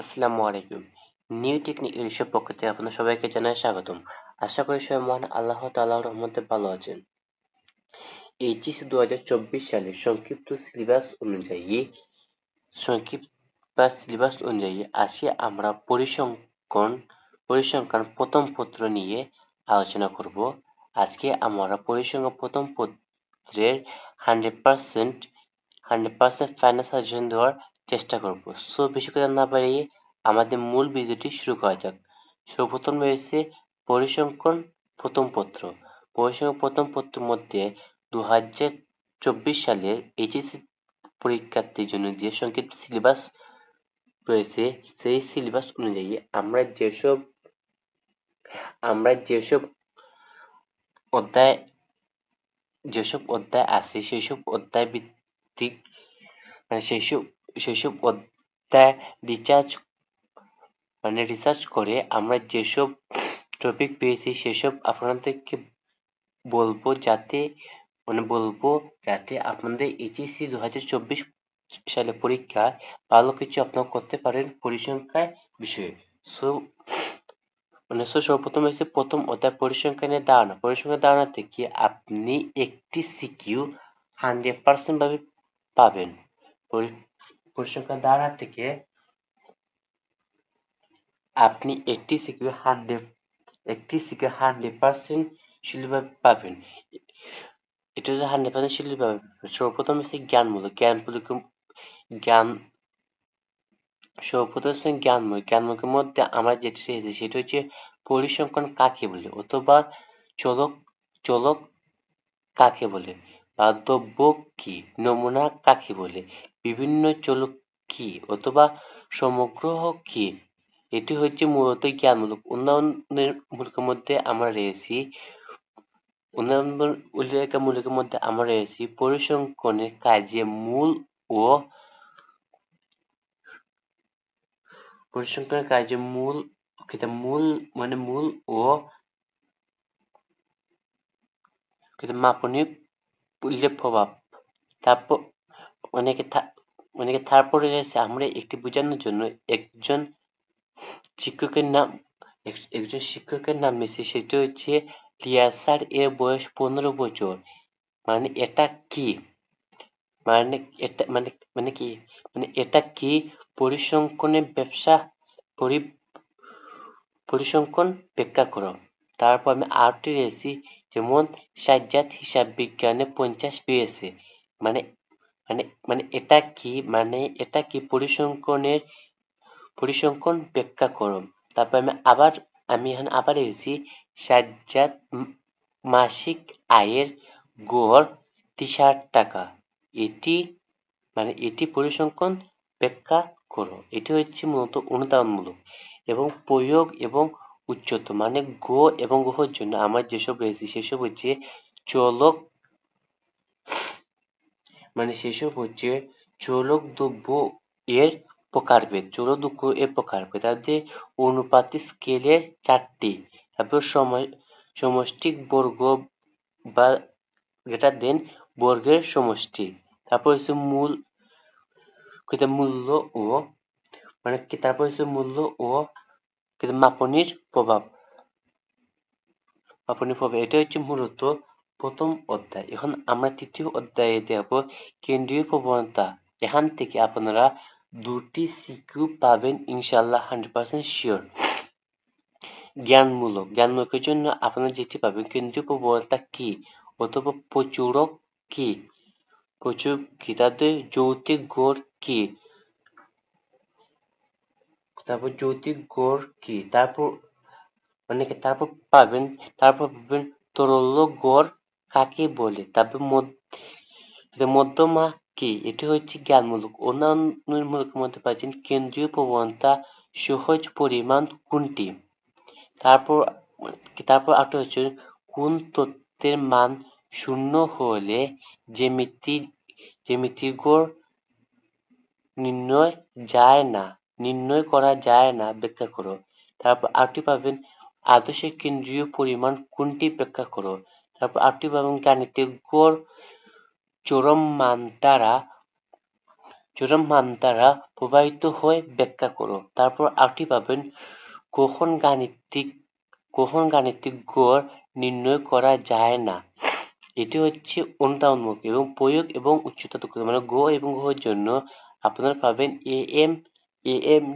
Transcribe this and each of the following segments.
আসসালামু আলাইকুম। New technique এর পক্ষ থেকে আপনাদের সবাইকে জানাই স্বাগতম। আশা করি সবাই মহান আল্লাহ তাআলার রহমতে ভালো আছেন। এইচএসসি 2024 সালের সংক্ষিপ্ত সিলেবাস অনুযায়ী আজকে আমরা পরিসংখ্যান প্রথম পত্র নিয়ে আলোচনা করব। আজকে আমরা পরিসংখ্যান প্রথম পত্রের 100% ফাইনাল সাজেশন দেওয়ার চেষ্টা করব। সো বেশি কথা না বাড়িয়ে আমাদের মূল ভিডিওটি শুরু করা যাক। সর্বপ্রথম রয়েছে পরিসংখ্যান প্রথম পত্র। পরিসংখ্যান প্রথম পত্রের মধ্যে 2024 সালের এইচএসসি পরীক্ষার্থীর জন্য যে সংক্ষিপ্ত সিলেবাস রয়েছে সেই সিলেবাস অনুযায়ী আমরা অধ্যায় যেসব অধ্যায় আছে সেসব অধ্যায় ভিত্তিক সেইসব অধ্যায় রিসার্চ করে আমরা যেসব টপিক পেয়েছি সেসব আপনাদেরকে বলবো যাতে আপনাদের এইচএসসি 2024 সালে পরীক্ষায় ভালো কিছু আপনারা করতে পারেন পরিসংখ্যান বিষয়ে। সর্বপ্রথম হচ্ছে প্রথম অধ্যায় পরিসংখ্যানের ধারণা। পরিসংখ্যানের ধারণা থেকে আপনি একটি সিকিউ 100% ভাবে পাবেন। পরিসংখ্যান ধারণা থেকে আপনি একটি সিকিউ 100% শিলভাবে পাবেন। এটা হচ্ছে 100% শিলভাবে। সর্বপ্রথম হচ্ছে জ্ঞানমূলক। জ্ঞানমূলকের মধ্যে আমরা যেটা শিখেছি সেটা হচ্ছে পরিসংখ্যান কাকে বলে, অথবা চলক কাকে বলে, বাস্তব কি, নমুনা কাকে বলে, বিভিন্ন চলক কি অথবা সমগ্র কি। এটি হচ্ছে মূলত জ্ঞানমূলক। উন্নয়নমূলকের মধ্যে আমরা রয়েছি পরিসংখ্যানের কাজে মূল ও মাপনীয় উল্লেখ প্রভাব। তারপরে রয়েছে আমরা একটি বোঝানোর জন্য একজন শিক্ষকের নাম নিয়েছি, সেটা হচ্ছে লিয়াসার। এর বয়স 15 বছর। এটা কি এটা কি পরিসংখ্যানের পরিসংখ্যান ব্যাখ্যা করো। তারপর আমি আরেকটি রয়েছি, যেমন সাজ্জাদ হিসাব বিজ্ঞানে 50 পেয়েছে। মানে এটা কি পরিসংখ্যান ব্যাখ্যা করো। তারপর আমি এখানে আবার এসেছি, সাজ্জাদ মাসিক আয়ের গড় 30,000 টাকা। এটি পরিসংখ্যান ব্যাখ্যা করো। এটি হচ্ছে মূলত অনুদানমূলক। এবং প্রয়োগ এবং উচ্চতর গ এবং গ্রহের জন্য আমার যেসব রয়েছে সেসব হচ্ছে চলক দ্রব্য এর প্রকারভেদ। তাদের অনুপাতিক স্কেলের 4টি। তারপর সমষ্টিক বর্গ বা বর্গের সমষ্টি। তারপর হচ্ছে মূল্য ও মাপনীর প্রভাব। এটা হচ্ছে মূলত প্রথম অধ্যায়। এখন আমরা তৃতীয় অধ্যায়ে দেখব কেন্দ্রীয় প্রবণতা। এখান থেকে আপনারা 2টি সিকিউ পাবেন ইনশাআল্লাহ, 100% শিওর। জ্ঞানমূলকের জন্য আপনারা যেটি পাবেন কেন্দ্রীয় প্রবণতা কি অথবা প্রচুরক কি, তাদের যৌক্তিক গড় কি, তারপর পাবেন তরল গড় কাকে বলে, তারপর মধ্যমা কি। এটি হচ্ছে জ্ঞানমূলক। অন্যান্যমূলকের মধ্যে পাচ্ছেন কেন্দ্রীয় প্রবণতা সহজ পরিমাণ কোনটি। তারপর আরেকটা হচ্ছে কোন তথ্যের মান 0 হলে জ্যামিতিক গড় নির্ণয় করা যায় না ব্যাখ্যা করো। তারপর আরেকটি পাবেন আদর্শ কেন্দ্রীয় পরিমাণ কোনটি ব্যাখ্যা করো। তারপর আরেকটি পাবেন গাণিতিক গড় চরম মান দ্বারা চরম মান দ্বারা প্রবাহিত হয় ব্যাখ্যা করো। তারপর আরেকটি পাবেন কখন গাণিতিক গড় নির্ণয় করা যায় না। এটি হচ্ছে অনুদানমূলক এবং প্রয়োগ এবং উচ্চতা দক্ষতা মানে গ এবং ঘ এর জন্য আপনারা পাবেন এম,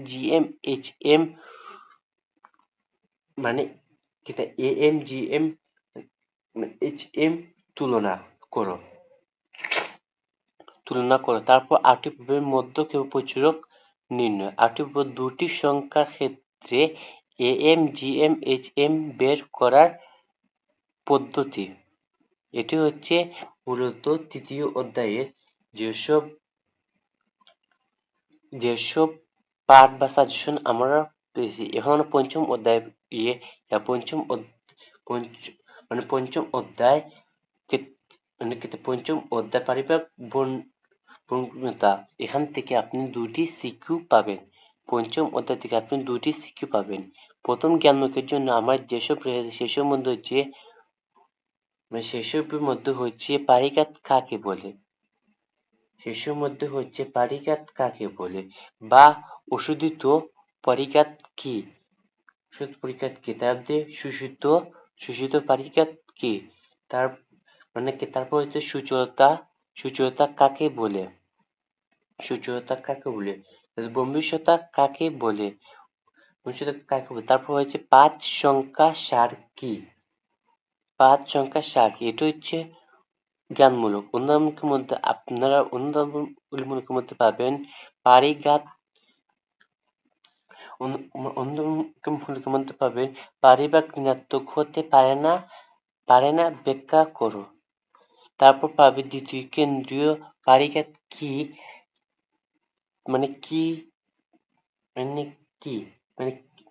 জিএম, এইচএম মানে জিএম, এইচএম তুলনা করো। তারপর আরেকটি পাবেন মধ্যক এবং প্রচুরক নির্ণয়। আরেকটি পাবেন দুটি সংখ্যার ক্ষেত্রে এম, জিএম, এইচএম বের করার পদ্ধতি। এটি হচ্ছে মূলত তৃতীয় অধ্যায়ের যেসব পাঠ বা সাজেশন আমরা পেয়েছি। এখন আমরা পঞ্চম অধ্যায় পঞ্চম অধ্যায় পারিবারিক বন্যতা। এখান থেকে আপনি দুটি সিকিউ পাবেন। পঞ্চম অধ্যায় থেকে আপনি দুটি সিকিউ পাবেন। প্রথম জ্ঞানমুখের জন্য আমার যেসব রয়েছে সেসব মধ্যে হচ্ছে পারিঘাত কাকে বলে, বা অশোধিত পরিঘাত কি, তারপরে শোষিত পরিঘাত কি, তারপর হচ্ছে সূচকতা কাকে বলে, ভবিষ্যতা কাকে বলে, তারপর হচ্ছে পাঁচ সংখ্যা সার কি, এটা হচ্ছে জ্ঞানমূলক। অনুদানমূলকের মধ্যে আপনারা অনুদানমূলকের মধ্যে পাবেন পারিঘাত, অনুদানমূলকের মধ্যে পাবেন পারিবারিক ঋণাত্মক হতে পারে না ব্যাখ্যা করো। তারপর পাবে দ্বিতীয় কেন্দ্রীয় পারিঘাত কি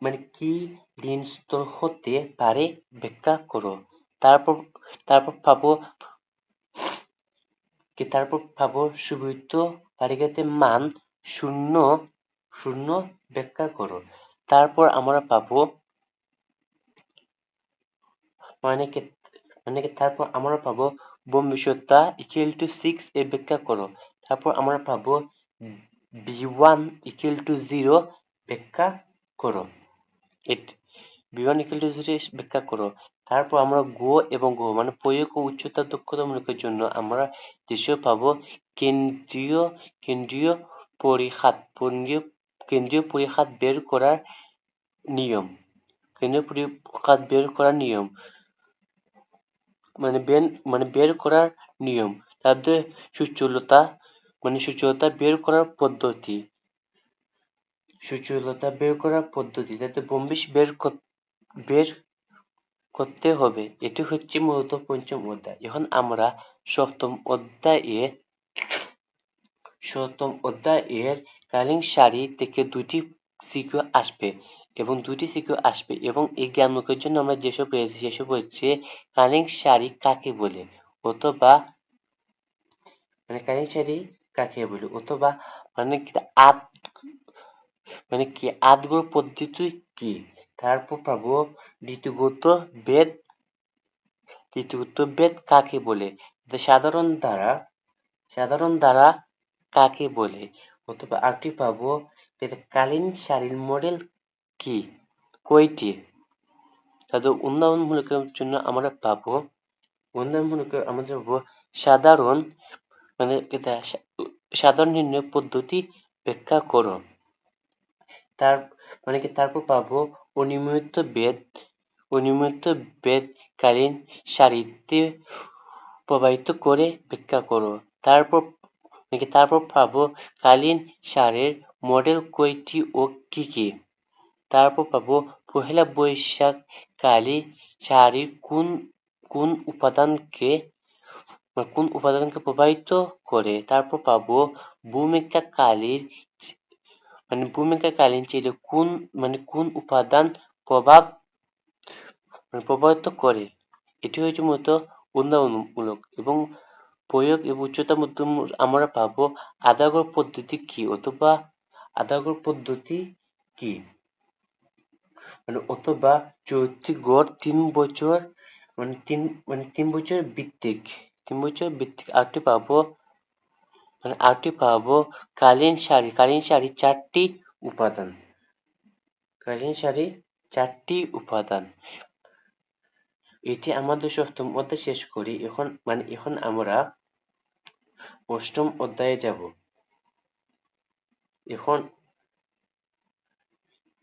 মানে কি ঋণ স্তর হতে পারে ব্যাখ্যা করো। তারপর পাবো সুবৃত্ত পারিঘাতের মান শূন্য ব্যাখ্যা করো। তারপর আমরা পাবো ভবিষ্যতা equal to 6 এর ব্যাখ্যা করো। তারপর আমরা পাবো b1 equal to 0 ব্যাখ্যা করো। ব্যাখ্যা করো। তারপর আমরা গো এবং গো মানে প্রয়োগ ও উচ্চতা দক্ষতামূলকের জন্য আমরা যেসব পাবো কেন্দ্রীয় পরিখাত বের করার নিয়ম, বের করার নিয়ম, তারপরে সূচলতা বের করার পদ্ধতি, যাতে বম্বিশ বের করতে হবে। এটি হচ্ছে মূলত পঞ্চম অধ্যায়। এখন আমরা সপ্তম অধ্যায়ের কালীন সারি থেকে দুটি সিকিউ আসবে এবং এই জ্ঞানমুখের জন্য আমরা যেসব পেয়েছি সেসব হচ্ছে কালীন সারি কাকে বলে, অথবা আদগর পদ্ধতি কি। তারপর পাবো ঋতুগত বেদ কাকে বলে, সাধারণ দ্বারা কাকে বলে, অথবা আরেকটি পাবো কালীন সারির মডেল কয়টি। তাদের উন্নয়নমূলকের জন্য আমরা পাবো সাধারণ নির্ণয় পদ্ধতি ব্যাখ্যা করো। তারপর পাবো অনিয়মিত বেদ কালীন সারিতে প্রবাহিত করে ব্যাখ্যা করো। তারপর পাবো কালীন সারের মডেল কয়টি ও কি কি। তারপর পাবো পহেলা বৈশাখ কালীন সারির কোন উপাদানকে প্রবাহিত করে। তারপর পাবো ভূমিকা কালীন চিত্রে কোন উপাদান প্রভাবিত করে। এটি হচ্ছে মূলত উন্নয়নমূলক এবং প্রয়োগ এবং উচ্চতার মধ্যে আমরা পাবো আদাগর পদ্ধতি কি, অথবা চৈত্রিক গড় 3 বছর ভিত্তিক। আরেকটি পাবো মানে আরটি পাবো কালীন শাড়ি। কালীন শাড়ি চারটি উপাদান। কালীন শাড়ি চারটি উপাদান। এটি আমাদের সপ্তম অধ্যায় শেষ করি। এখন আমরা অষ্টম অধ্যায়ে যাব।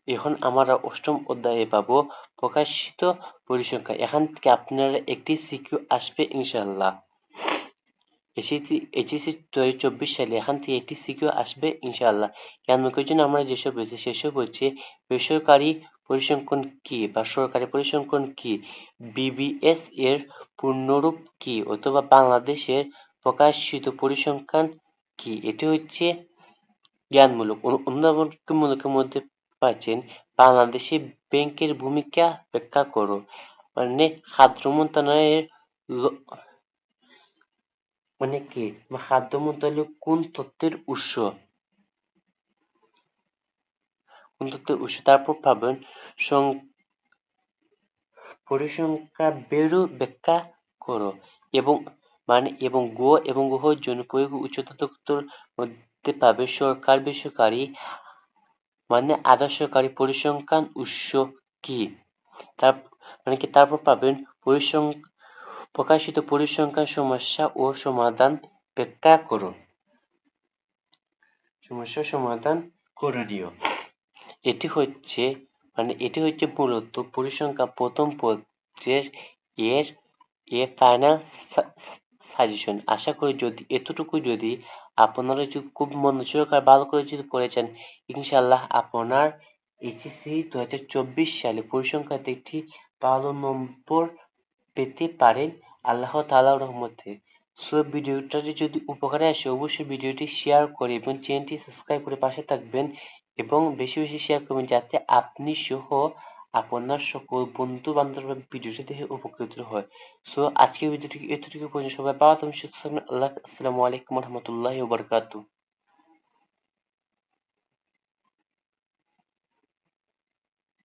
এখন আমরা অষ্টম অধ্যায়ে পাবো প্রকাশিত পরিসংখ্যান। এখান থেকে আপনার একটি সিকিউ আসবে ইনশাআল্লাহ। এইচএসসি 2024 সালে এখান থেকে একটি সিকিউ আসবে ইনশাআল্লাহ। জ্ঞানমুখের জন্য আমরা যেসব বলছি সেসব হচ্ছে বেসরকারি পরিসংখ্যান কি বা সরকারি পরিসংখ্যান কি, বিবিএস এর পূর্ণরূপ কি অথবা বাংলাদেশের প্রকাশিত পরিসংখ্যান কি। এটি হচ্ছে জ্ঞানমূলক। অনুধাবনমূলকের মধ্যে পাচ্ছেন বাংলাদেশে ব্যাংকের ভূমিকা ব্যাখ্যা করো, মানে খাদ্য মন্ত্রণালয়ের মানে কি বা খাদ্য মন্ত্রণালয় কোন তথ্যের উৎস। তারপর পাবেন পরিসংখ্যা বেরু ব্যাখ্যা করো এবং গো এবং গ্রহের জন্য প্রয়োগ উচ্চতর তথ্যের মধ্যে পাবে সরকার বেসরকারি মানে আদর্শকারী পরিসংখ্যান উৎস কি। তারপর পাবেন প্রকাশিত পরিসংখ্যান সমস্যা ও সমাধান ব্যাখ্যা করো। সমস্যার সমাধান করণীয়। এটি হচ্ছে মূলত পরিসংখ্যান প্রথম পত্রের এর ফাইনাল সাজেশন। আশা করি যদি আপনারা খুব মনোযোগ আর ভালো করে যদি পড়েছেন, ইনশাআল্লাহ আপনার এইচএসসি 2024 সালে পরিসংখ্যাতে একটি ভালো নম্বর পেতে পারেন আল্লাহ তাআলার রহমতে। সো ভিডিওটি যদি উপকারে আসে অবশ্যই ভিডিওটি শেয়ার করে এবং চ্যানেলটি সাবস্ক্রাইব করে পাশে থাকবেন এবং বেশি বেশি শেয়ার করবেন যাতে আপনি সহ আপনার সকল বন্ধু বান্ধবরা ভিডিওটি দেখে উপকৃত হয়। সো আজকের ভিডিওটি এতটুকু পর্যন্ত। সবাই ভালো থাকবেন, সুস্থ থাকবেন। আসসালামু আলাইকুম ওয়া রাহমাতুল্লাহি ওয়া বারাকাতুহু।